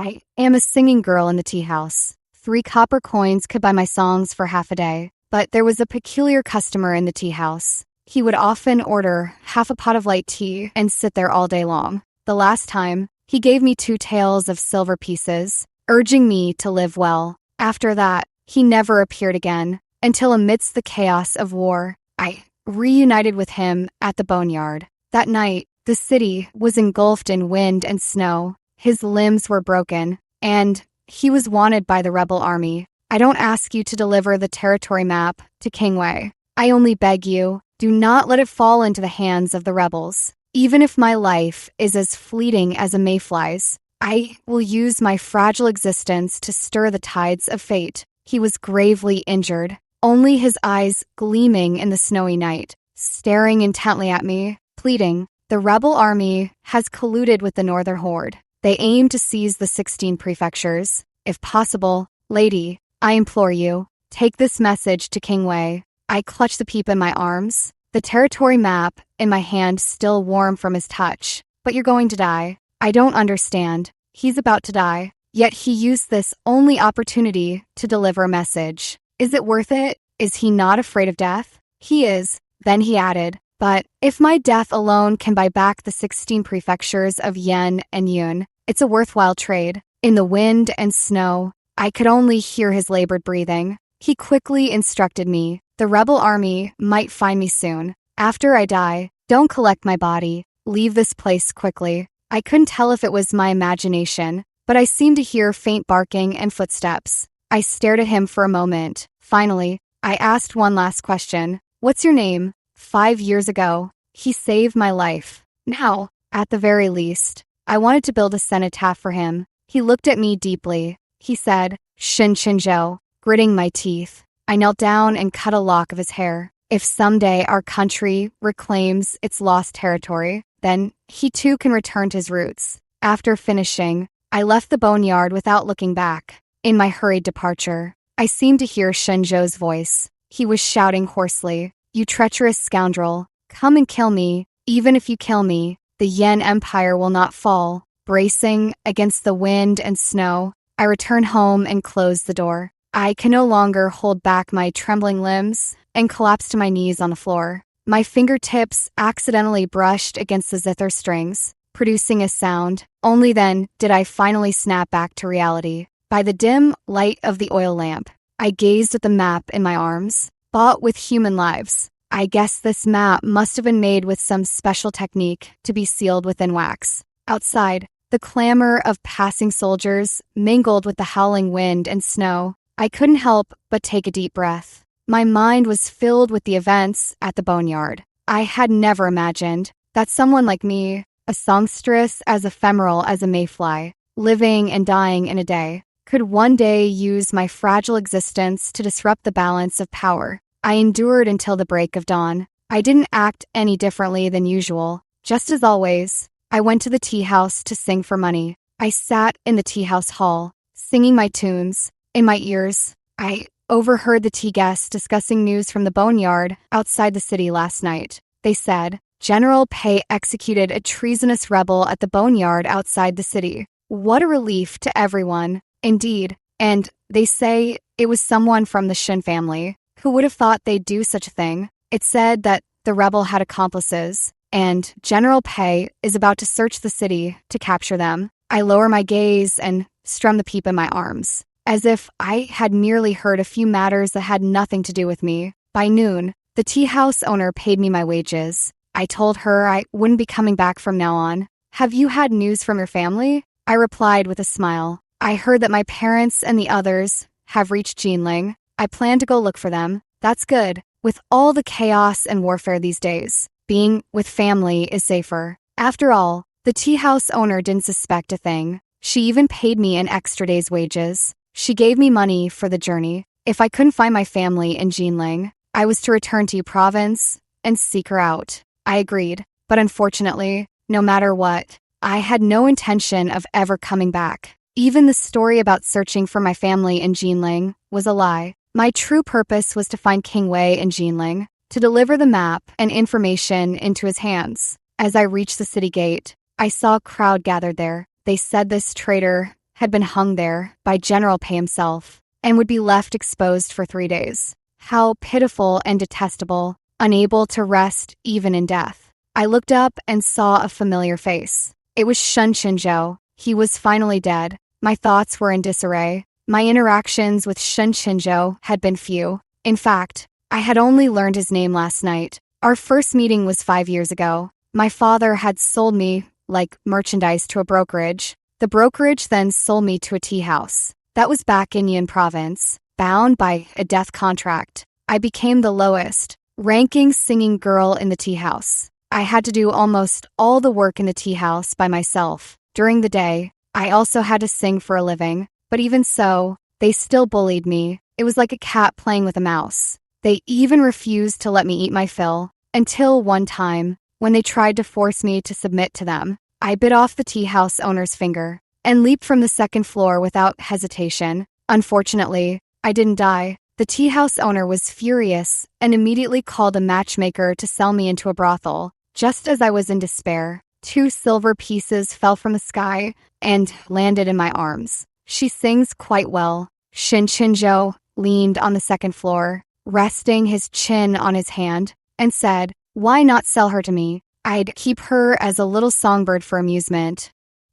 I am a singing girl in the tea house. 3 copper coins could buy my songs for half a day. But there was a peculiar customer in the tea house. He would often order half a pot of light tea and sit there all day long. The last time, he gave me 2 taels of silver pieces, urging me to live well. After that, he never appeared again, until amidst the chaos of war, I reunited with him at the boneyard. That night, the city was engulfed in wind and snow. His limbs were broken, and he was wanted by the rebel army. I don't ask you to deliver the territory map to King Wei. I only beg you, do not let it fall into the hands of the rebels. Even if my life is as fleeting as a mayfly's, I will use my fragile existence to stir the tides of fate. He was gravely injured, only his eyes gleaming in the snowy night, staring intently at me, pleading. The rebel army has colluded with the northern horde. They aim to seize the 16 prefectures. If possible, lady, I implore you, take this message to King Wei. I clutch the peep in my arms, the territory map in my hand still warm from his touch. But you're going to die. I don't understand. He's about to die. Yet he used this only opportunity to deliver a message. Is it worth it? Is he not afraid of death? He is. Then he added, but if my death alone can buy back the 16 prefectures of Yen and Yun, it's a worthwhile trade. In the wind and snow, I could only hear his labored breathing. He quickly instructed me. The rebel army might find me soon. After I die, don't collect my body. Leave this place quickly. I couldn't tell if it was my imagination, but I seemed to hear faint barking and footsteps. I stared at him for a moment. Finally, I asked one last question. What's your name? 5 years ago, he saved my life. Now, at the very least, I wanted to build a cenotaph for him. He looked at me deeply. He said, Shin Chinzhou, gritting my teeth. I knelt down and cut a lock of his hair. If someday our country reclaims its lost territory, then he too can return to his roots. After finishing, I left the boneyard without looking back. In my hurried departure, I seemed to hear Shenzhou's voice. He was shouting hoarsely, You treacherous scoundrel, come and kill me. Even if you kill me, the Yen Empire will not fall. Bracing against the wind and snow, I returned home and closed the door. I can no longer hold back my trembling limbs and collapsed to my knees on the floor. My fingertips accidentally brushed against the zither strings, producing a sound. Only then did I finally snap back to reality. By the dim light of the oil lamp, I gazed at the map in my arms, bought with human lives. I guess this map must have been made with some special technique to be sealed within wax. Outside, the clamor of passing soldiers mingled with the howling wind and snow. I couldn't help but take a deep breath. My mind was filled with the events at the boneyard. I had never imagined that someone like me, a songstress as ephemeral as a mayfly, living and dying in a day, could one day use my fragile existence to disrupt the balance of power. I endured until the break of dawn. I didn't act any differently than usual. Just as always, I went to the tea house to sing for money. I sat in the tea house hall, singing my tunes. In my ears, I overheard the tea guests discussing news from the boneyard outside the city last night. They said, General Pei executed a treasonous rebel at the boneyard outside the city. What a relief to everyone. Indeed, and they say it was someone from the Shin family. Who would have thought they'd do such a thing? It said that the rebel had accomplices, and General Pei is about to search the city to capture them. I lower my gaze and strum the peep in my arms, as if I had merely heard a few matters that had nothing to do with me. By noon, the tea house owner paid me my wages. I told her I wouldn't be coming back from now on. Have you had news from your family? I replied with a smile. I heard that my parents and the others have reached Jinling. I plan to go look for them. That's good. With all the chaos and warfare these days, being with family is safer. After all, the tea house owner didn't suspect a thing. She even paid me an extra day's wages. She gave me money for the journey. If I couldn't find my family in Jinling, I was to return to Yu Province and seek her out. I agreed, but unfortunately, no matter what, I had no intention of ever coming back. Even the story about searching for my family in Jinling was a lie. My true purpose was to find King Wei in Jinling, to deliver the map and information into his hands. As I reached the city gate, I saw a crowd gathered there. They said this traitor had been hung there by General Pei himself and would be left exposed for 3 days. How pitiful and detestable, unable to rest even in death. I looked up and saw a familiar face. It was Shun Qinzhou. He was finally dead. My thoughts were in disarray. My interactions with Shun Qinzhou had been few. In fact, I had only learned his name last night. Our first meeting was 5 years ago. My father had sold me, like merchandise, to a brokerage. The brokerage then sold me to a tea house. That was back in Yin province, bound by a death contract. I became the lowest ranking singing girl in the tea house. I had to do almost all the work in the tea house by myself. During the day, I also had to sing for a living, but even so, they still bullied me. It was like a cat playing with a mouse. They even refused to let me eat my fill, until one time, when they tried to force me to submit to them. I bit off the tea house owner's finger and leaped from the second floor without hesitation. Unfortunately, I didn't die. The tea house owner was furious and immediately called a matchmaker to sell me into a brothel. Just as I was in despair, 2 silver pieces fell from the sky and landed in my arms. She sings quite well. Shun Qinzhou leaned on the second floor, resting his chin on his hand, and said, "Why not sell her to me? I'd keep her as a little songbird for amusement."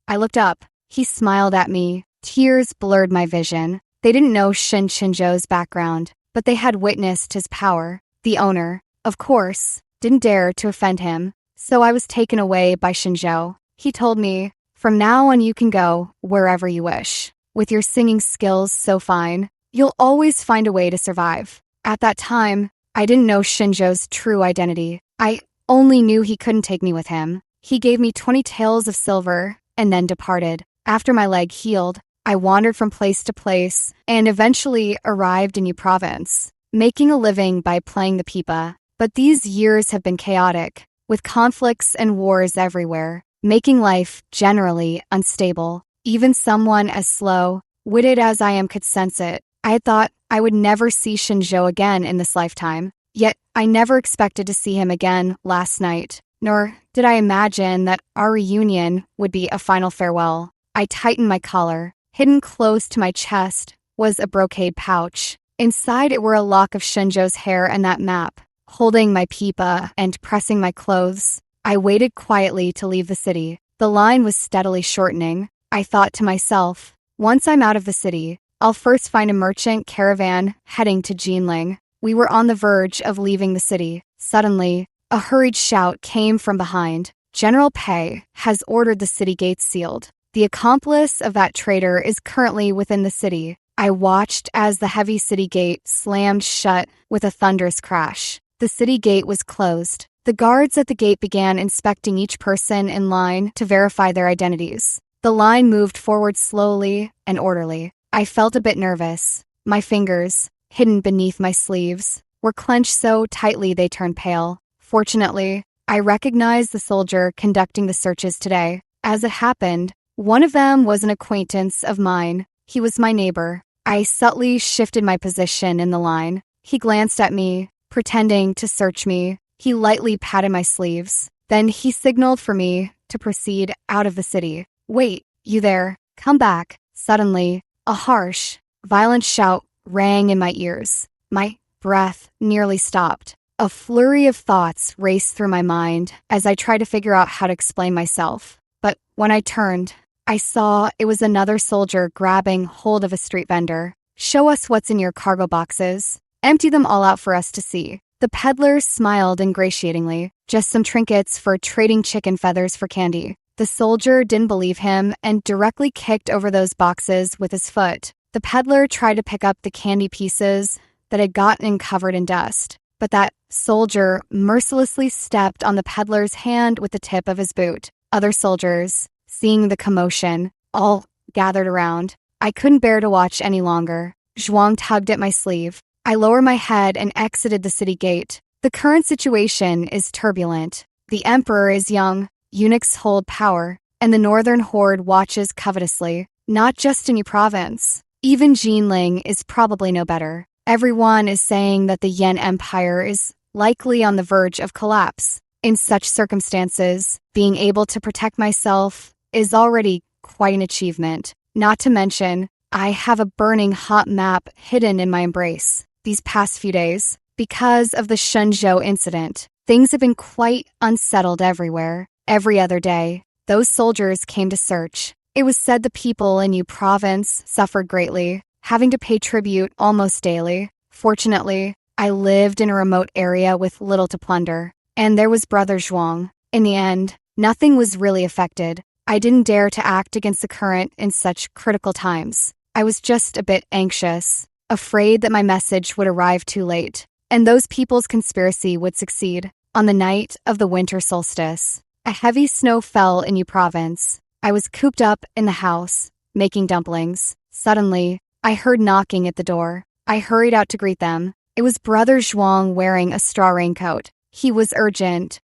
I looked up. He smiled at me. Tears blurred my vision. They didn't know Shun Qinzhou's background, but they had witnessed his power. The owner, of course, didn't dare to offend him, so I was taken away by Qinzhou. He told me, "From now on you can go wherever you wish. With your singing skills so fine, you'll always find a way to survive." At that time, I didn't know Qinzhou's true identity. I only knew he couldn't take me with him. He gave me 20 taels of silver and then departed. After my leg healed, I wandered from place to place and eventually arrived in Yu province, making a living by playing the pipa. But these years have been chaotic, with conflicts and wars everywhere, making life generally unstable. Even someone as slow-witted as I am could sense it. I had thought I would never see Qinzhou again in this lifetime, yet I never expected to see him again last night, nor did I imagine that our reunion would be a final farewell. I tightened my collar. Hidden close to my chest was a brocade pouch. Inside it were a lock of Qinzhou's hair and that map. Holding my pipa and pressing my clothes, I waited quietly to leave the city. The line was steadily shortening. I thought to myself, once I'm out of the city, I'll first find a merchant caravan heading to Jinling. We were on the verge of leaving the city. Suddenly, a hurried shout came from behind. "General Pei has ordered the city gates sealed. The accomplice of that traitor is currently within the city." I watched as the heavy city gate slammed shut with a thunderous crash. The city gate was closed. The guards at the gate began inspecting each person in line to verify their identities. The line moved forward slowly and orderly. I felt a bit nervous. My fingers, hidden beneath my sleeves, were clenched so tightly they turned pale. Fortunately, I recognized the soldier conducting the searches today. As it happened, one of them was an acquaintance of mine. He was my neighbor. I subtly shifted my position in the line. He glanced at me, pretending to search me. He lightly patted my sleeves. Then he signaled for me to proceed out of the city. "Wait, you there. Come back." Suddenly, a harsh, violent shout rang in my ears. My breath nearly stopped. A flurry of thoughts raced through my mind as I tried to figure out how to explain myself. But when I turned, I saw it was another soldier grabbing hold of a street vendor. "Show us what's in your cargo boxes. Empty them all out for us to see." The peddler smiled ingratiatingly. "Just some trinkets for trading chicken feathers for candy." The soldier didn't believe him and directly kicked over those boxes with his foot. The peddler tried to pick up the candy pieces that had gotten covered in dust, but that soldier mercilessly stepped on the peddler's hand with the tip of his boot. Other soldiers, seeing the commotion, all gathered around. I couldn't bear to watch any longer. Zhuang tugged at my sleeve. I lowered my head and exited the city gate. The current situation is turbulent. The emperor is young, eunuchs hold power, and the northern horde watches covetously, not just in Yu province. Even Jinling is probably no better. Everyone is saying that the Yan Empire is likely on the verge of collapse. In such circumstances, being able to protect myself is already quite an achievement. Not to mention, I have a burning hot map hidden in my embrace. These past few days, because of the Shenzhou incident, things have been quite unsettled everywhere. Every other day, those soldiers came to search. It was said the people in Yu province suffered greatly, having to pay tribute almost daily. Fortunately, I lived in a remote area with little to plunder, and there was Brother Zhuang. In the end, nothing was really affected. I didn't dare to act against the current in such critical times. I was just a bit anxious, afraid that my message would arrive too late, and those people's conspiracy would succeed. On the night of the winter solstice, a heavy snow fell in Yu province. I was cooped up in the house, making dumplings. Suddenly, I heard knocking at the door. I hurried out to greet them. It was Brother Zhuang wearing a straw raincoat. He was urgent.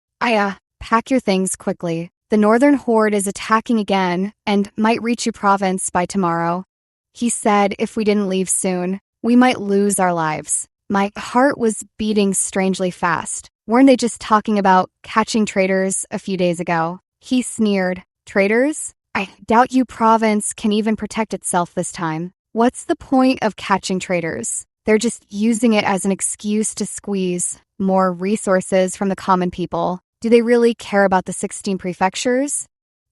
Pack your things quickly. The northern horde is attacking again and might reach Yu province by tomorrow. He said if we didn't leave soon, we might lose our lives. My heart was beating strangely fast. Weren't they just talking about catching traitors a few days ago? He sneered. Traitors? I doubt Yu province can even protect itself this time. What's the point of catching traitors? They're just using it as an excuse to squeeze more resources from the common people. Do they really care about the 16 prefectures?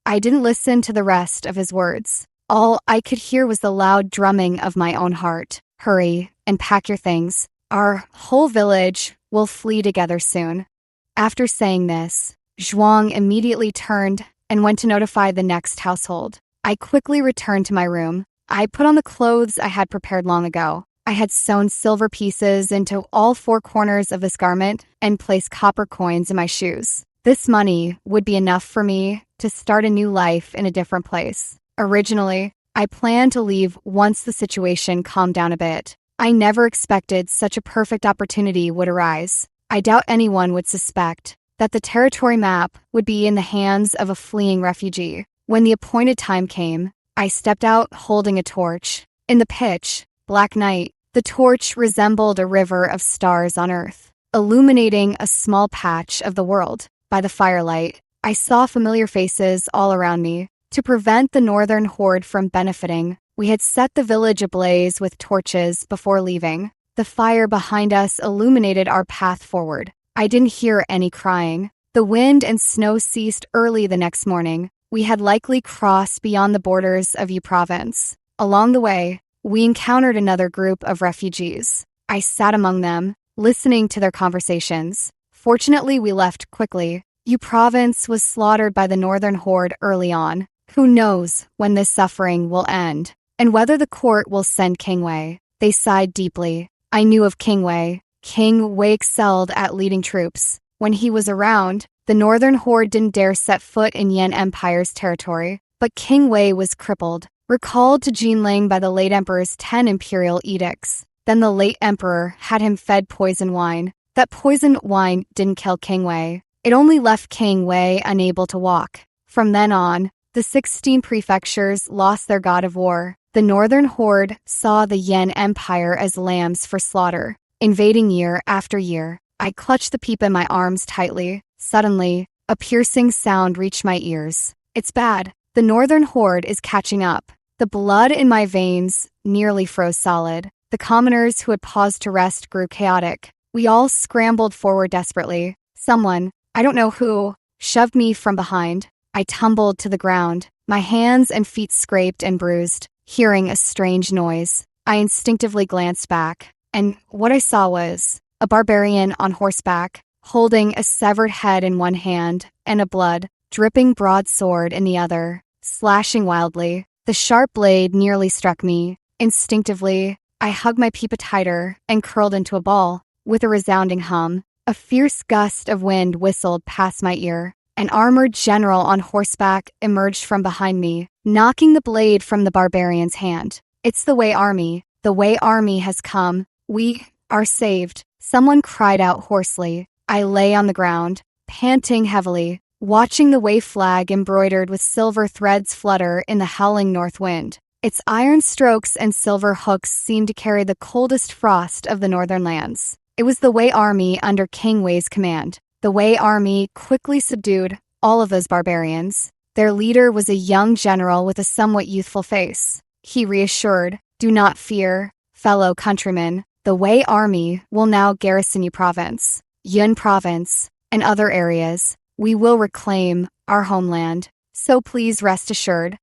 I didn't listen to the rest of his words. All I could hear was the loud drumming of my own heart. Hurry and pack your things. Our whole village will flee together soon. After saying this, Zhuang immediately turned and went to notify the next household. I quickly returned to my room. I put on the clothes I had prepared long ago. I had sewn silver pieces into all four corners of this garment and placed copper coins in my shoes. This money would be enough for me to start a new life in a different place. Originally, I planned to leave once the situation calmed down a bit. I never expected such a perfect opportunity would arise. I doubt anyone would suspect that the territory map would be in the hands of a fleeing refugee. When the appointed time came, I stepped out holding a torch. In the pitch black night, the torch resembled a river of stars on earth, illuminating a small patch of the world. By the firelight, I saw familiar faces all around me. To prevent the northern horde from benefiting, we had set the village ablaze with torches before leaving. The fire behind us illuminated our path forward. I didn't hear any crying. The wind and snow ceased early the next morning. We had likely crossed beyond the borders of Yu province. Along the way, we encountered another group of refugees. I sat among them, listening to their conversations. Fortunately, we left quickly. Yu province was slaughtered by the northern horde early on. Who knows when this suffering will end, and whether the court will send King Wei. They sighed deeply. I knew of King Wei. King Wei excelled at leading troops. When he was around, the northern horde didn't dare set foot in Yan Empire's territory. But King Wei was crippled, recalled to Jinling by the late emperor's 10 imperial edicts. Then the late emperor had him fed poison wine. That poisoned wine didn't kill King Wei. It only left King Wei unable to walk. From then on, the 16 prefectures lost their god of war. The northern horde saw the Yan Empire as lambs for slaughter, invading year after year. I clutched the peep in my arms tightly. Suddenly, a piercing sound reached my ears. It's bad. The northern horde is catching up. The blood in my veins nearly froze solid. The commoners who had paused to rest grew chaotic. We all scrambled forward desperately. Someone, I don't know who, shoved me from behind. I tumbled to the ground, my hands and feet scraped and bruised. Hearing a strange noise, I instinctively glanced back, and what I saw was a barbarian on horseback, holding a severed head in one hand and a blood-dripping broadsword in the other, slashing wildly. The sharp blade nearly struck me. Instinctively, I hugged my peepa tighter and curled into a ball. With a resounding hum, a fierce gust of wind whistled past my ear. An armored general on horseback emerged from behind me, knocking the blade from the barbarian's hand. It's the Wei army. The Wei army has come. We are saved. Someone cried out hoarsely. I lay on the ground, panting heavily, watching the Wei flag embroidered with silver threads flutter in the howling north wind. Its iron strokes and silver hooks seemed to carry the coldest frost of the northern lands. It was the Wei army under King Wei's command. The Wei army quickly subdued all of those barbarians. Their leader was a young general with a somewhat youthful face. he reassured. Do not fear, fellow countrymen. The Wei army will now garrison Yu province, Yun province, and other areas. We will reclaim our homeland. So please rest assured.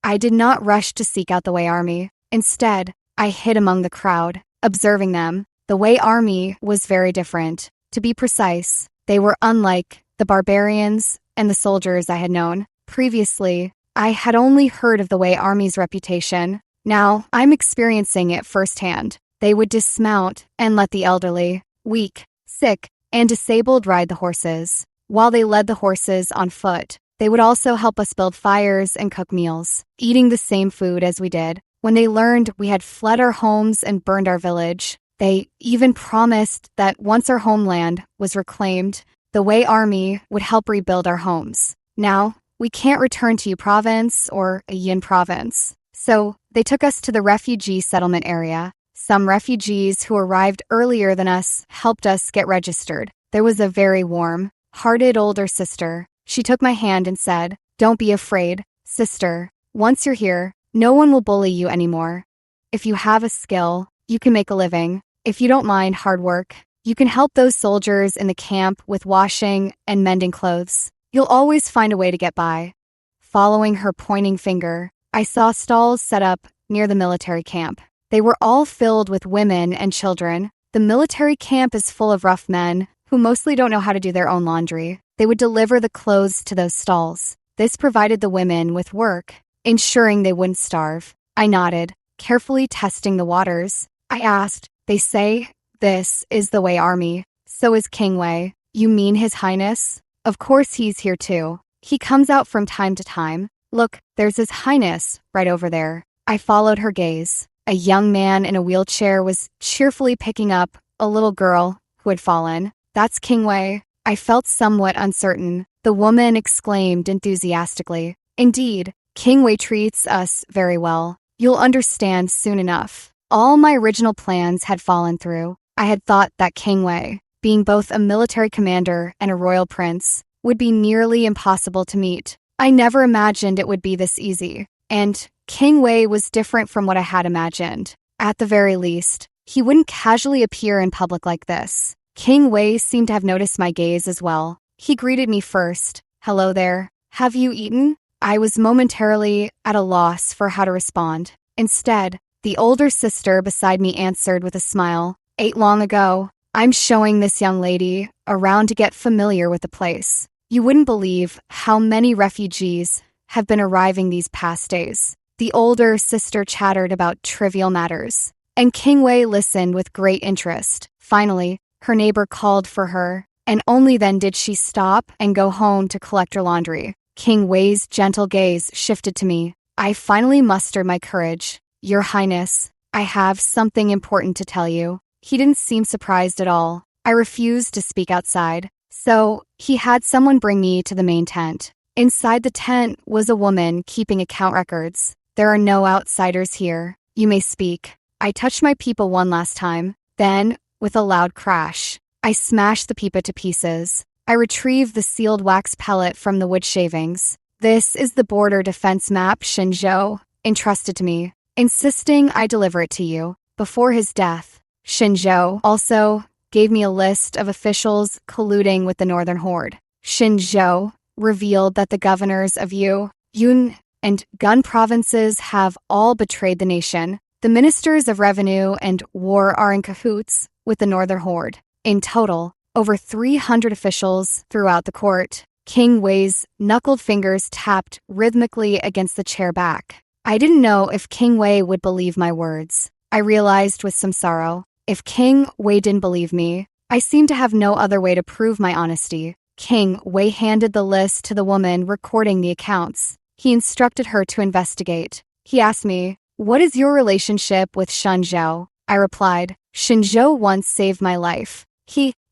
I did not rush to seek out the Wei army. Instead, I hid among the crowd, observing them. The Wei army was very different. To be precise, they were unlike the barbarians and the soldiers I had known. Previously, I had only heard of the Wei army's reputation. Now, I'm experiencing it firsthand. They would dismount and let the elderly, weak, sick, and disabled ride the horses. While they led the horses on foot, they would also help us build fires and cook meals, eating the same food as we did. When they learned we had fled our homes and burned our village, they even promised that once our homeland was reclaimed, the Wei army would help rebuild our homes. Now, we can't return to Yu province or Yin province. So, they took us to the refugee settlement area. Some refugees who arrived earlier than us helped us get registered. There was a very warm-hearted older sister. She took my hand and said, "Don't be afraid, sister. Once you're here, no one will bully you anymore. If you have a skill, you can make a living. If you don't mind hard work, you can help those soldiers in the camp with washing and mending clothes. You'll always find a way to get by." Following her pointing finger, I saw stalls set up near the military camp. They were all filled with women and children. The military camp is full of rough men who mostly don't know how to do their own laundry. They would deliver the clothes to those stalls. This provided the women with work, ensuring they wouldn't starve. I nodded, carefully testing the waters. I asked, "They say this is the Wei army. So is King Wei. You mean His Highness?" "Of course he's here too. He comes out from time to time. Look, there's His Highness right over there." I followed her gaze. A young man in a wheelchair was cheerfully picking up a little girl who had fallen. "That's King Wei." I felt somewhat uncertain. The woman exclaimed enthusiastically, "Indeed, King Wei treats us very well. You'll understand soon enough." All my original plans had fallen through. I had thought that King Wei, being both a military commander and a royal prince, would be nearly impossible to meet. I never imagined it would be this easy. And King Wei was different from what I had imagined. At the very least, he wouldn't casually appear in public like this. King Wei seemed to have noticed my gaze as well. He greeted me first. "Hello there. Have you eaten?" I was momentarily at a loss for how to respond. Instead, the older sister beside me answered with a smile. "Ate long ago. I'm showing this young lady around to get familiar with the place. You wouldn't believe how many refugees have been arriving these past days." The older sister chattered about trivial matters, and King Wei listened with great interest. Finally, her neighbor called for her, and only then did she stop and go home to collect her laundry. King Wei's gentle gaze shifted to me. I finally mustered my courage. "Your Highness, I have something important to tell you." He didn't seem surprised at all. I refused to speak outside, so he had someone bring me to the main tent. Inside the tent was a woman keeping account records. "There are no outsiders here. You may speak." I touched my pipa one last time. Then, with a loud crash, I smashed the pipa to pieces. I retrieved the sealed wax pellet from the wood shavings. "This is the border defense map Shinzhou entrusted to me, insisting I deliver it to you before his death." Shinzhou also gave me a list of officials colluding with the Northern Horde. Shinzhou revealed that the governors of Yun, and Gun provinces have all betrayed the nation. The ministers of revenue and war are in cahoots with the Northern Horde. In total, over 300 officials throughout the court. King Wei's knuckled fingers tapped rhythmically against the chair back. I didn't know if King Wei would believe my words. I realized with some sorrow, if King Wei didn't believe me, I seemed to have no other way to prove my honesty. King Wei handed the list to the woman recording the accounts. He instructed her to investigate. He asked me, "What is your relationship with Shinzhou?" I replied, "Shinzhou once saved my life.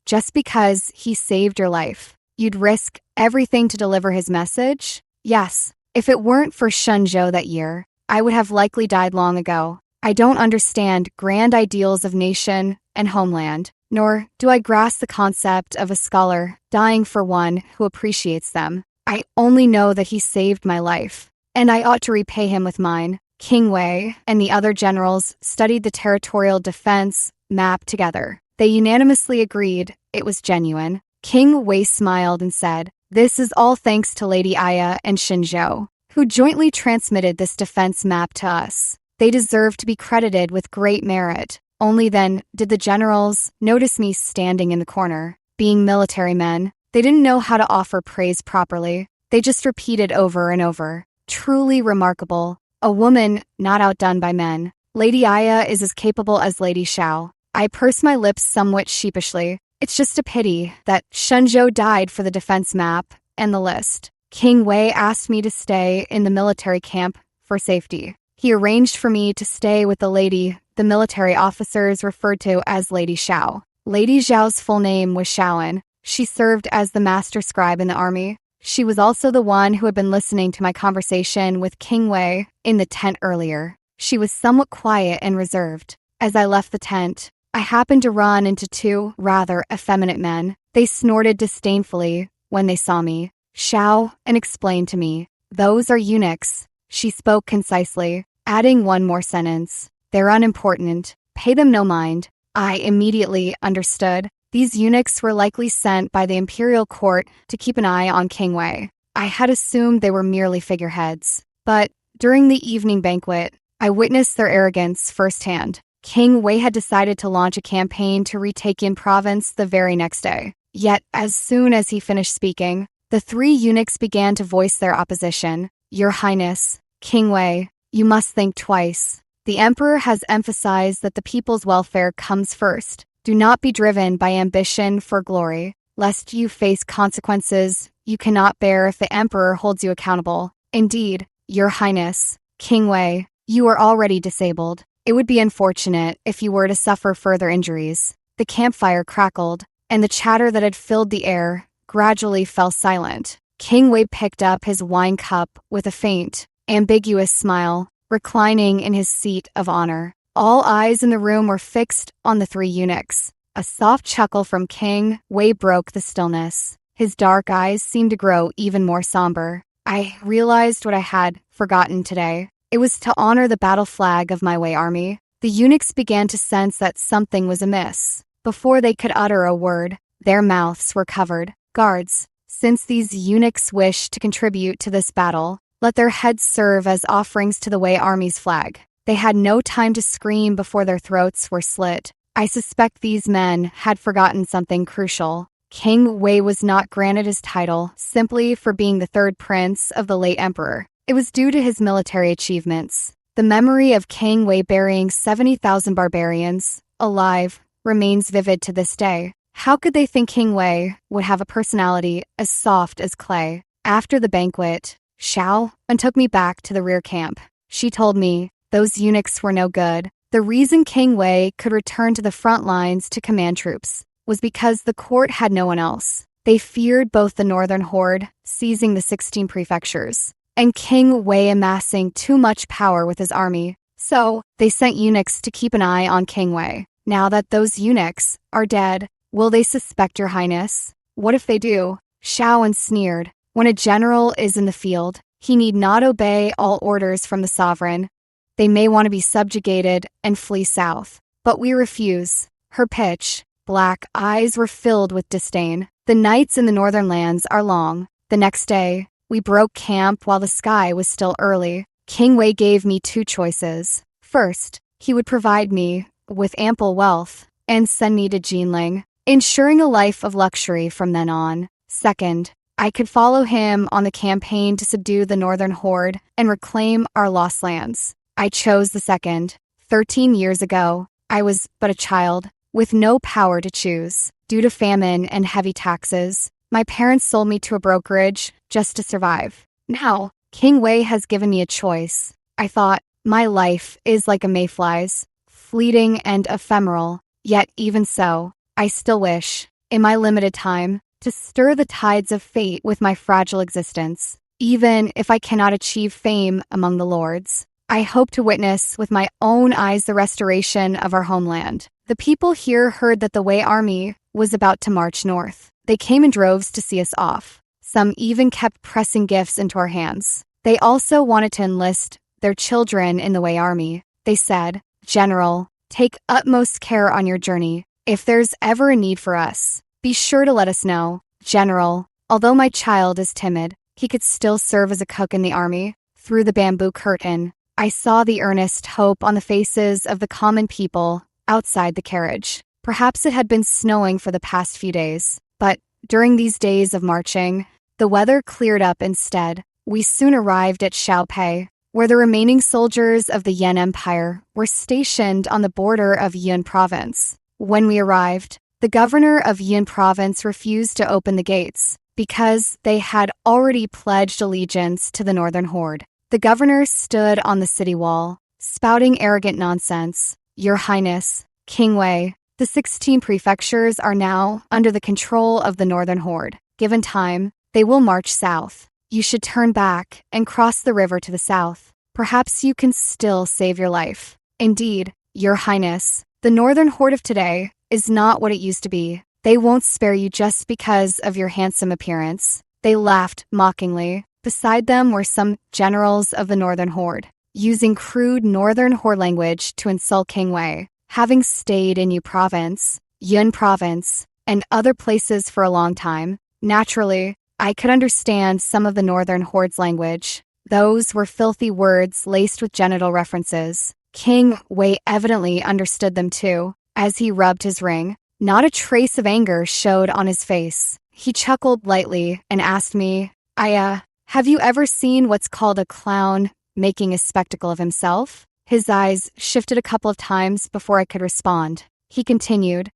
Just because he saved your life, you'd risk everything to deliver his message?" "Yes. If it weren't for Shinzhou that year, I would have likely died long ago. I don't understand grand ideals of nation and homeland, nor do I grasp the concept of a scholar dying for one who appreciates them. I only know that he saved my life, and I ought to repay him with mine." King Wei and the other generals studied the territorial defense map together. They unanimously agreed it was genuine. King Wei smiled and said, "This is all thanks to Lady Aya and Shinzhou, who jointly transmitted this defense map to us. They deserve to be credited with great merit." Only then did the generals notice me standing in the corner. Being military men, they didn't know how to offer praise properly. They just repeated over and over, "Truly remarkable. A woman not outdone by men. Lady Aya is as capable as Lady Xiao." I pursed my lips somewhat sheepishly. It's just a pity that Shenzhou died for the defense map and the list. King Wei asked me to stay in the military camp for safety. He arranged for me to stay with the lady the military officers referred to as Lady Xiao. Lady Xiao's full name was Xiaoan. She served as the master scribe in the army. She was also the one who had been listening to my conversation with King Wei in the tent earlier. She was somewhat quiet and reserved. As I left the tent, I happened to run into two rather effeminate men. They snorted disdainfully when they saw me. "Xiao," and explained to me, "Those are eunuchs." She spoke concisely, adding one more sentence. "They're unimportant. Pay them no mind." I immediately understood. These eunuchs were likely sent by the imperial court to keep an eye on King Wei. I had assumed they were merely figureheads. But during the evening banquet, I witnessed their arrogance firsthand. King Wei had decided to launch a campaign to retake Yin province the very next day. Yet, as soon as he finished speaking, the three eunuchs began to voice their opposition. "Your Highness, King Wei, you must think twice. The emperor has emphasized that the people's welfare comes first. Do not be driven by ambition for glory, lest you face consequences you cannot bear if the emperor holds you accountable. Indeed, Your Highness, King Wei, you are already disabled. It would be unfortunate if you were to suffer further injuries." The campfire crackled, and the chatter that had filled the air gradually fell silent. King Wei picked up his wine cup with a faint, ambiguous smile, reclining in his seat of honor. All eyes in the room were fixed on the three eunuchs. A soft chuckle from King Wei broke the stillness. His dark eyes seemed to grow even more somber. I realized what I had forgotten today. It was to honor the battle flag of my Wei army. The eunuchs began to sense that something was amiss. Before they could utter a word, their mouths were covered. "Guards, since these eunuchs wish to contribute to this battle, let their heads serve as offerings to the Wei army's flag." They had no time to scream before their throats were slit. I suspect these men had forgotten something crucial. King Wei was not granted his title simply for being the third prince of the late emperor. It was due to his military achievements. The memory of King Wei burying 70,000 barbarians alive remains vivid to this day. How could they think King Wei would have a personality as soft as clay? After the banquet, Xiao took me back to the rear camp. She told me those eunuchs were no good. The reason King Wei could return to the front lines to command troops was because the court had no one else. They feared both the northern horde seizing the 16 prefectures and King Wei amassing too much power with his army. So they sent eunuchs to keep an eye on King Wei. Now that those eunuchs are dead, will they suspect Your Highness? What if they do? Xiao sneered. When a general is in the field, he need not obey all orders from the sovereign. They may want to be subjugated and flee south. But we refuse. Her pitch black eyes were filled with disdain. The nights in the northern lands are long. The next day, we broke camp while the sky was still early. King Wei gave me two choices. First, he would provide me with ample wealth and send me to Jinling, ensuring a life of luxury from then on. Second, I could follow him on the campaign to subdue the northern horde and reclaim our lost lands. I chose the second. 13 years ago, I was but a child, with no power to choose. Due to famine and heavy taxes, my parents sold me to a brokerage just to survive. Now, King Wei has given me a choice. I thought, my life is like a mayfly's, fleeting and ephemeral. Yet even so, I still wish, in my limited time, to stir the tides of fate with my fragile existence. Even if I cannot achieve fame among the lords, I hope to witness with my own eyes the restoration of our homeland. The people here heard that the Wei army was about to march north. They came in droves to see us off. Some even kept pressing gifts into our hands. They also wanted to enlist their children in the Wei army. They said, "General, take utmost care on your journey. If there's ever a need for us, be sure to let us know." General, although my child is timid, he could still serve as a cook in the army. Through the bamboo curtain, I saw the earnest hope on the faces of the common people outside the carriage. Perhaps it had been snowing for the past few days, but during these days of marching, the weather cleared up instead. We soon arrived at Xiaopei, where the remaining soldiers of the Yan Empire were stationed on the border of Yun Province. When we arrived, the governor of Yun Province refused to open the gates because they had already pledged allegiance to the Northern Horde. The governor stood on the city wall, spouting arrogant nonsense. "Your Highness, King Wei, the 16 prefectures are now under the control of the Northern Horde. Given time, they will march south. You should turn back and cross the river to the south. Perhaps you can still save your life. Indeed, Your Highness, the Northern Horde of today is not what it used to be. They won't spare you just because of your handsome appearance." They laughed mockingly. Beside them were some generals of the Northern Horde, using crude Northern Horde language to insult King Wei. Having stayed in Yun Province, and other places for a long time, naturally, I could understand some of the Northern Horde's language. Those were filthy words laced with genital references. King Wei evidently understood them too, as he rubbed his ring. Not a trace of anger showed on his face. He chuckled lightly and asked me, have you ever seen what's called a clown making a spectacle of himself?" His eyes shifted a couple of times before I could respond. He continued,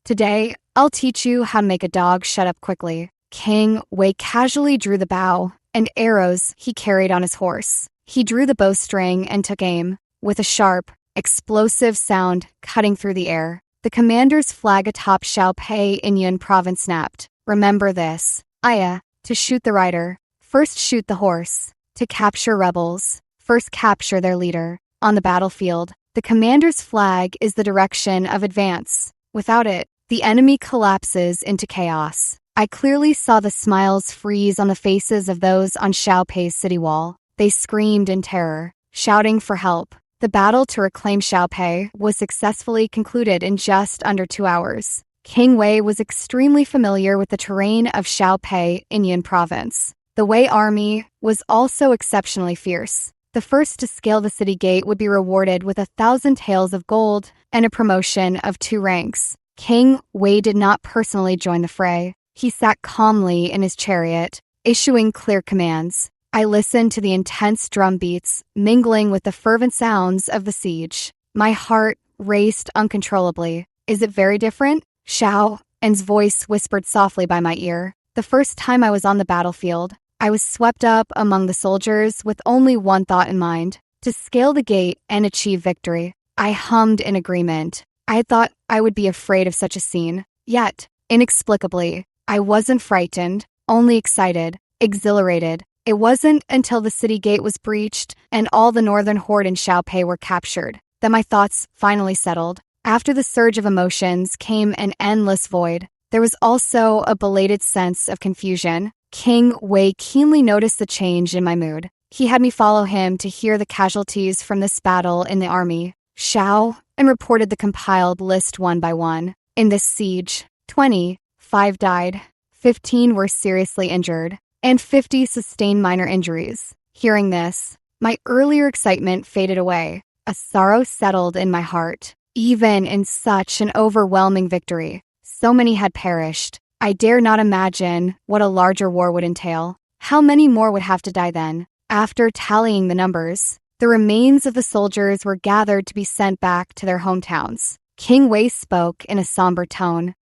Today, I'll teach you how to make a dog shut up quickly." King Wei casually drew the bow and arrows he carried on his horse. He drew the bowstring and took aim, with a sharp, explosive sound cutting through the air. The commander's flag atop Xiaopei in Yun Province snapped. "Remember this. To shoot the rider, first shoot the horse. To capture rebels, first capture their leader. On the battlefield, the commander's flag is the direction of advance. Without it, the enemy collapses into chaos." I clearly saw the smiles freeze on the faces of those on Xiaopei's city wall. They screamed in terror, shouting for help. The battle to reclaim Xiaopei was successfully concluded in just under 2 hours. King Wei was extremely familiar with the terrain of Xiaopei in Yun Province. The Wei army was also exceptionally fierce. The first to scale the city gate would be rewarded with 1,000 taels of gold and a promotion of 2 ranks. King Wei did not personally join the fray. He sat calmly in his chariot, issuing clear commands. I listened to the intense drum beats mingling with the fervent sounds of the siege. My heart raced uncontrollably. "Is it very different?" Xiao En's voice whispered softly by my ear. The first time I was on the battlefield, I was swept up among the soldiers with only one thought in mind: to scale the gate and achieve victory. I hummed in agreement. I had thought I would be afraid of such a scene. Yet, inexplicably, I wasn't frightened, only excited, exhilarated. It wasn't until the city gate was breached and all the Northern Horde in Xiaopei were captured that my thoughts finally settled. After the surge of emotions came an endless void. There was also a belated sense of confusion. King Wei keenly noticed the change in my mood. He had me follow him to hear the casualties from this battle in the army. Xiao and reported the compiled list one by one. In this siege, 25 died, 15 were seriously injured, and 50 sustained minor injuries. Hearing this, my earlier excitement faded away. A sorrow settled in my heart. Even in such an overwhelming victory, so many had perished. I dare not imagine what a larger war would entail. How many more would have to die then? After tallying the numbers, the remains of the soldiers were gathered to be sent back to their hometowns. King Wei spoke in a somber tone.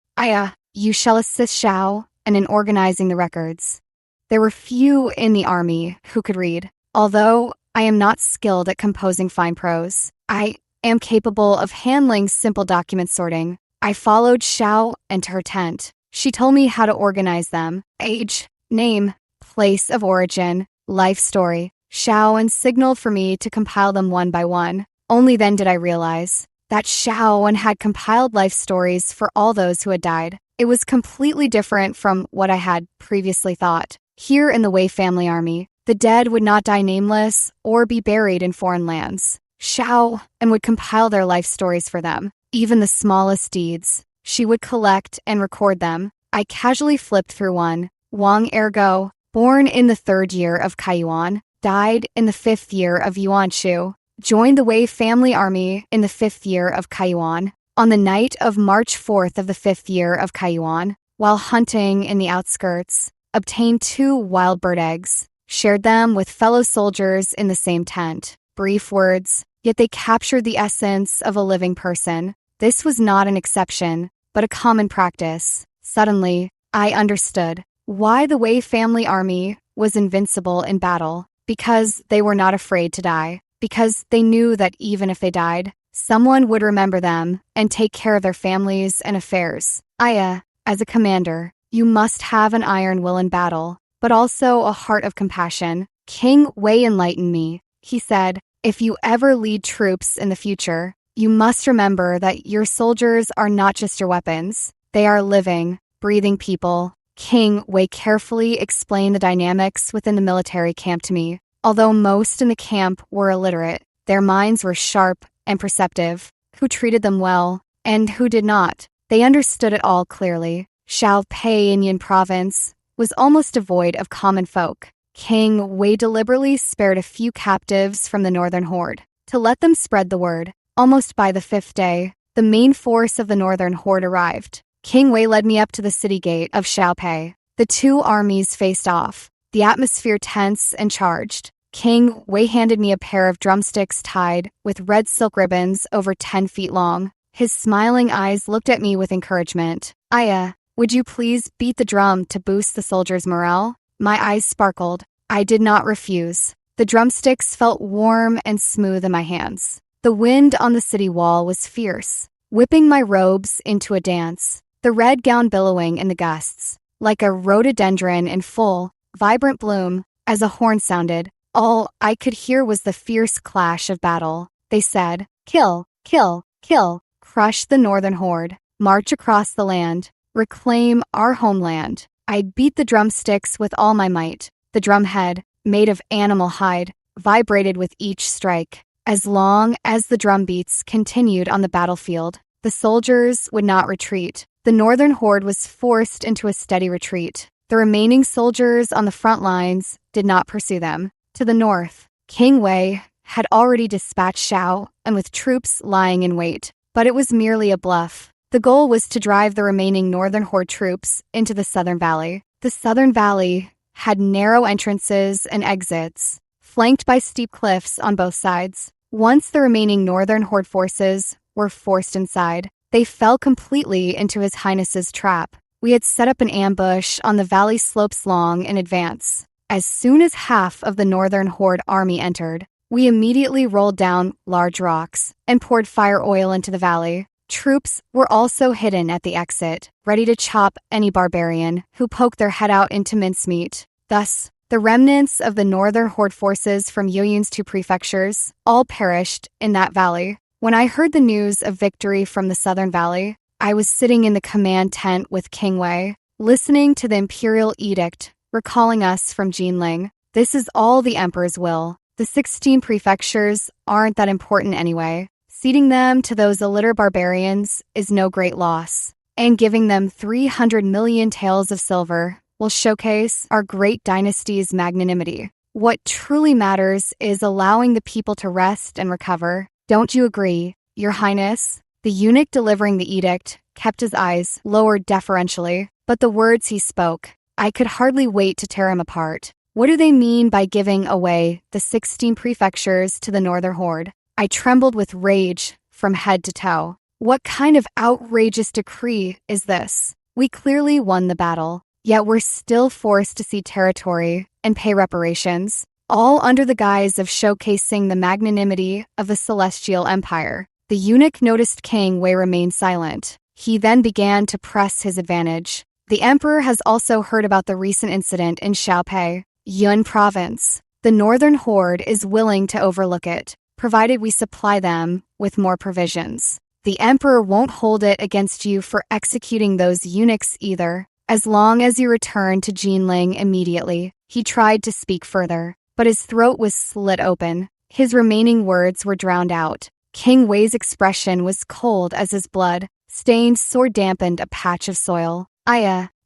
You shall assist Xiao and in organizing the records." There were few in the army who could read. Although I am not skilled at composing fine prose, I am capable of handling simple document sorting. I followed Xiao into her tent. She told me how to organize them: age, name, place of origin, life story. Xiao and signaled for me to compile them one by one. Only then did I realize that Xiao had compiled life stories for all those who had died. It was completely different from what I had previously thought. Here in the Wei family army, The dead would not die nameless or be buried in foreign lands. Shao and would compile their life stories for them, even the smallest deeds. She would collect and record them. I casually flipped through one. Wang Ergo, born in the 3rd year of Kaiyuan, died in the 5th year of Yuanshu, joined the Wei family army in the 5th year of Kaiyuan. On the night of March 4th of the 5th year of Kaiyuan, while hunting in the outskirts, obtained 2 wild bird eggs, shared them with fellow soldiers in the same tent. Brief words, yet they captured the essence of a living person. This was not an exception, but a common practice. Suddenly, I understood why the Wei family army was invincible in battle. Because they were not afraid to die. Because they knew that even if they died, someone would remember them and take care of their families and affairs. Aya, as a commander, you must have an iron will in battle, but also a heart of compassion. King Wei enlightened me. He said, if you ever lead troops in the future, you must remember that your soldiers are not just your weapons. They are living, breathing people. King Wei carefully explained the dynamics within the military camp to me. Although most in the camp were illiterate, their minds were sharp and perceptive. Who treated them well, and who did not. They understood it all clearly. Xiaopei in Yin province was almost devoid of common folk. King Wei deliberately spared a few captives from the northern horde to let them spread the word. Almost by the 5th day, the main force of the northern horde arrived. King Wei led me up to the city gate of Xiaopei. The 2 armies faced off, the atmosphere tense and charged. King Wei handed me a pair of drumsticks tied with red silk ribbons over 10 feet long. His smiling eyes looked at me with encouragement. Aya, would you please beat the drum to boost the soldiers' morale? My eyes sparkled. I did not refuse. The drumsticks felt warm and smooth in my hands. The wind on the city wall was fierce, whipping my robes into a dance. The red gown billowing in the gusts, like a rhododendron in full, vibrant bloom. As a horn sounded, all I could hear was the fierce clash of battle. They said, kill, kill, kill, crush the northern horde, march across the land, reclaim our homeland. I beat the drumsticks with all my might. The drumhead, made of animal hide, vibrated with each strike. As long as the drum beats continued on the battlefield, the soldiers would not retreat. The northern horde was forced into a steady retreat. The remaining soldiers on the front lines did not pursue them. To the north, King Wei had already dispatched Shao and with troops lying in wait. But it was merely a bluff. The goal was to drive the remaining northern horde troops into the southern valley. The southern valley had narrow entrances and exits, flanked by steep cliffs on both sides. Once the remaining northern horde forces were forced inside, they fell completely into His Highness's trap. We had set up an ambush on the valley slopes long in advance. As soon as half of the northern horde army entered, we immediately rolled down large rocks and poured fire oil into the valley. Troops were also hidden at the exit, ready to chop any barbarian who poked their head out into mincemeat. Thus, the remnants of the northern horde forces from Yoyun's 2 prefectures all perished in that valley. When I heard the news of victory from the southern valley, I was sitting in the command tent with King Wei, listening to the imperial edict, recalling us from Jinling. This is all the emperor's will. The 16 prefectures aren't that important anyway. Ceding them to those illiterate barbarians is no great loss. And giving them 300 million taels of silver will showcase our great dynasty's magnanimity. What truly matters is allowing the people to rest and recover. Don't you agree, Your Highness? The eunuch delivering the edict kept his eyes lowered deferentially, but the words he spoke, I could hardly wait to tear him apart. What do they mean by giving away the 16 prefectures to the northern horde? I trembled with rage from head to toe. What kind of outrageous decree is this? We clearly won the battle, yet we're still forced to cede territory and pay reparations, all under the guise of showcasing the magnanimity of the Celestial Empire. The eunuch noticed King Wei remain silent. He then began to press his advantage. The emperor has also heard about the recent incident in Xiaopei, Yun province. The northern horde is willing to overlook it, provided we supply them with more provisions. The emperor won't hold it against you for executing those eunuchs either, as long as you return to Jinling immediately. He tried to speak further, but his throat was slit open. His remaining words were drowned out. King Wei's expression was cold as his blood, stained sword-dampened a patch of soil.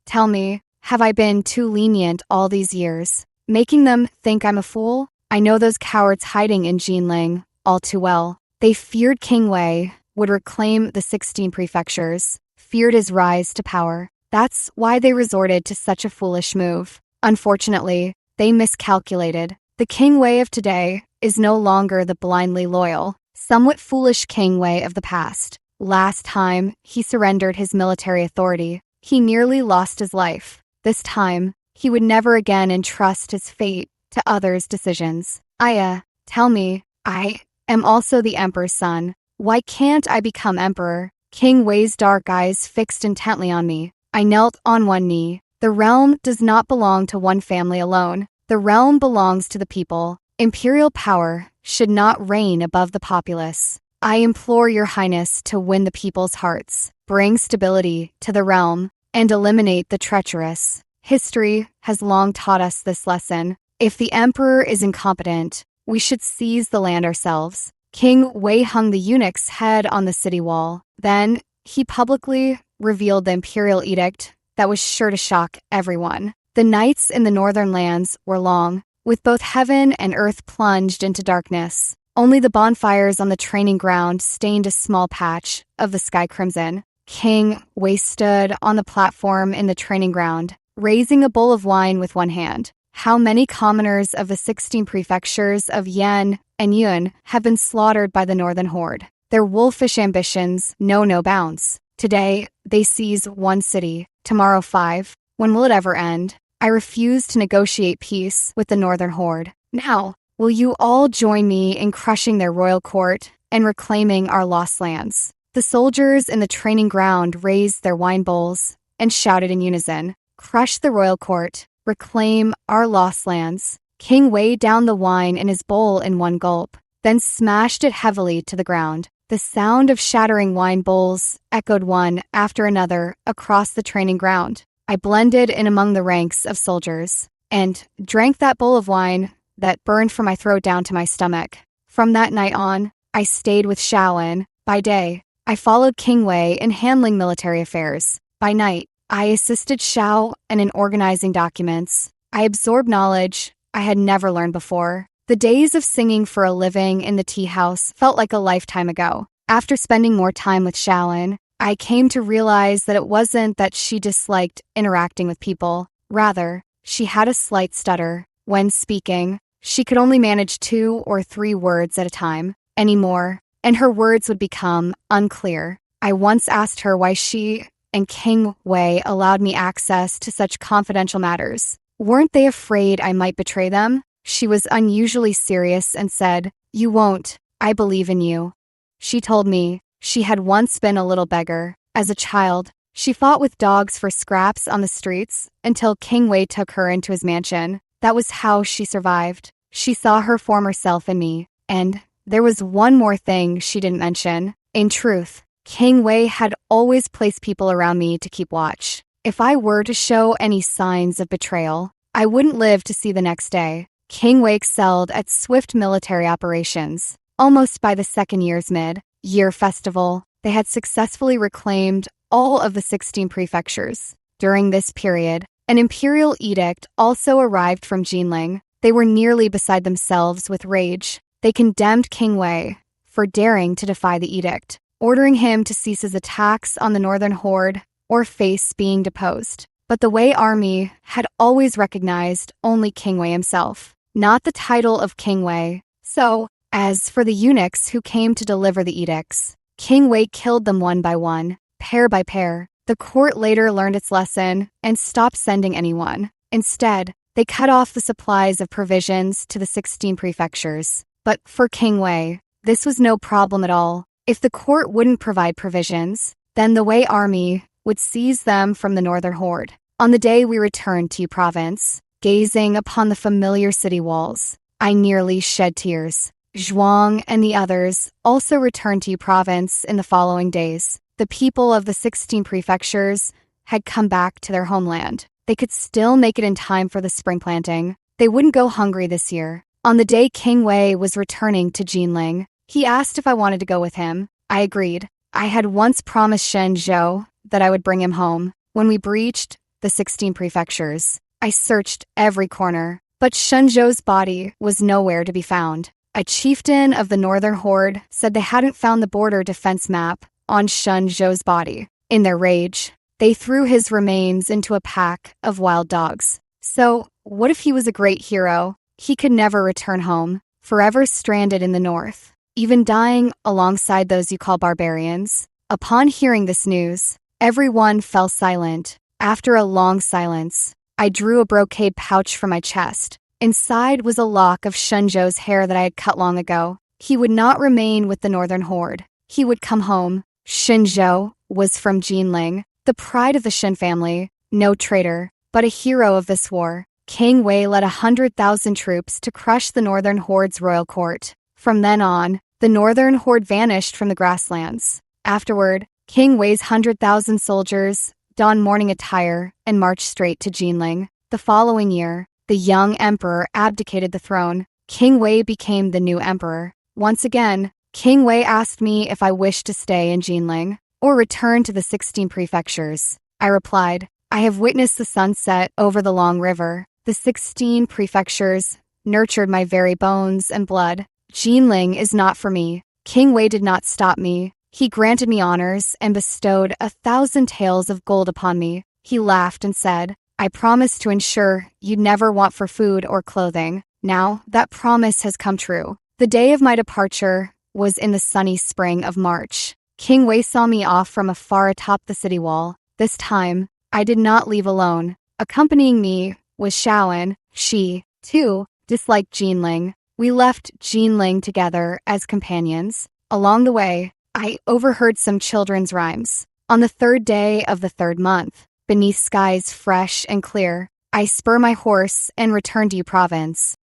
Tell me, have I been too lenient all these years, making them think I'm a fool? I know those cowards hiding in Jinling all too well. They feared King Wei would reclaim the 16 prefectures, feared his rise to power. That's why they resorted to such a foolish move. Unfortunately, they miscalculated. The King Wei of today is no longer the blindly loyal, somewhat foolish King Wei of the past. Last time he surrendered his military authority, he nearly lost his life. This time, he would never again entrust his fate to others' decisions. Tell me, I am also the Emperor's son. Why can't I become Emperor? King Wei's dark eyes fixed intently on me. I knelt on one knee. The realm does not belong to one family alone. The realm belongs to the people. Imperial power should not reign above the populace. I implore your highness to win the people's hearts, bring stability to the realm, and eliminate the treacherous. History has long taught us this lesson. If the emperor is incompetent, we should seize the land ourselves. King Wei hung the eunuch's head on the city wall. Then he publicly revealed the imperial edict that was sure to shock everyone. The nights in the northern lands were long, with both heaven and earth plunged into darkness. Only the bonfires on the training ground stained a small patch of the sky crimson. King Wei stood on the platform in the training ground, raising a bowl of wine with one hand. How many commoners of the 16 prefectures of Yan and Yun have been slaughtered by the northern horde? Their wolfish ambitions know no bounds. Today, they seize one city, tomorrow 5. When will it ever end? I refuse to negotiate peace with the northern horde. Now, will you all join me in crushing their royal court and reclaiming our lost lands? The soldiers in the training ground raised their wine bowls and shouted in unison, "Crush the royal court, reclaim our lost lands." King Wei downed the wine in his bowl in one gulp, then smashed it heavily to the ground. The sound of shattering wine bowls echoed one after another across the training ground. I blended in among the ranks of soldiers and drank that bowl of wine that burned from my throat down to my stomach. From that night on, I stayed with Shaolin. By day, I followed King Wei in handling military affairs. By night, I assisted Shao in organizing documents. I absorbed knowledge I had never learned before. The days of singing for a living in the tea house felt like a lifetime ago. After spending more time with Shaolin, I came to realize that it wasn't that she disliked interacting with people. Rather, she had a slight stutter. When speaking, she could only manage 2 or 3 words at a time. Anymore, and her words would become unclear. I once asked her why she and King Wei allowed me access to such confidential matters. Weren't they afraid I might betray them? She was unusually serious and said, "You won't. I believe in you." She told me she had once been a little beggar. As a child, she fought with dogs for scraps on the streets until King Wei took her into his mansion. That was how she survived. She saw her former self in me, and there was one more thing she didn't mention. In truth, King Wei had always placed people around me to keep watch. If I were to show any signs of betrayal, I wouldn't live to see the next day. King Wei excelled at swift military operations. Almost by the second year's mid-year festival, they had successfully reclaimed all of the 16 prefectures. During this period, an imperial edict also arrived from Jinling. They were nearly beside themselves with rage. They condemned King Wei for daring to defy the edict, ordering him to cease his attacks on the northern horde or face being deposed. But the Wei army had always recognized only King Wei himself, not the title of King Wei. So, as for the eunuchs who came to deliver the edicts, King Wei killed them one by one, pair by pair. The court later learned its lesson and stopped sending anyone. Instead, they cut off the supplies of provisions to the 16 prefectures. But for King Wei, this was no problem at all. If the court wouldn't provide provisions, then the Wei army would seize them from the northern horde. On the day we returned to Yu province, gazing upon the familiar city walls, I nearly shed tears. Zhuang and the others also returned to Yu province in the following days. The people of the 16 prefectures had come back to their homeland. They could still make it in time for the spring planting. They wouldn't go hungry this year. On the day King Wei was returning to Jinling, he asked if I wanted to go with him. I agreed. I had once promised Shen Zhou that I would bring him home. When we breached the 16 prefectures, I searched every corner, but Shen Zhou's body was nowhere to be found. A chieftain of the Northern Horde said they hadn't found the border defense map on Shen Zhou's body. In their rage, they threw his remains into a pack of wild dogs. So, what if he was a great hero? He could never return home, forever stranded in the north, even dying alongside those you call barbarians. Upon hearing this news, everyone fell silent. After a long silence, I drew a brocade pouch from my chest. Inside was a lock of Shenzhou's hair that I had cut long ago. He would not remain with the Northern Horde. He would come home. Shenzhou was from Jinling, the pride of the Shen family, no traitor, but a hero of this war. King Wei led 100,000 troops to crush the Northern Horde's royal court. From then on, the Northern Horde vanished from the grasslands. Afterward, King Wei's 100,000 soldiers donned mourning attire and marched straight to Jinling. The following year, the young emperor abdicated the throne. King Wei became the new emperor. Once again, King Wei asked me if I wished to stay in Jinling or return to the 16 prefectures. I replied, I have witnessed the sunset over the long river. The 16 prefectures nurtured my very bones and blood. Jinling is not for me. King Wei did not stop me. He granted me honors and bestowed 1,000 taels of gold upon me. He laughed and said, I promised to ensure you'd never want for food or clothing. Now, that promise has come true. The day of my departure was in the sunny spring of March. King Wei saw me off from afar atop the city wall. This time, I did not leave alone. Accompanying me was Shaoan. She, too, disliked Jinling. We left Jinling together as companions. Along the way, I overheard some children's rhymes. On the 3rd day of the 3rd month, beneath skies fresh and clear, I spur my horse and return to Yu province.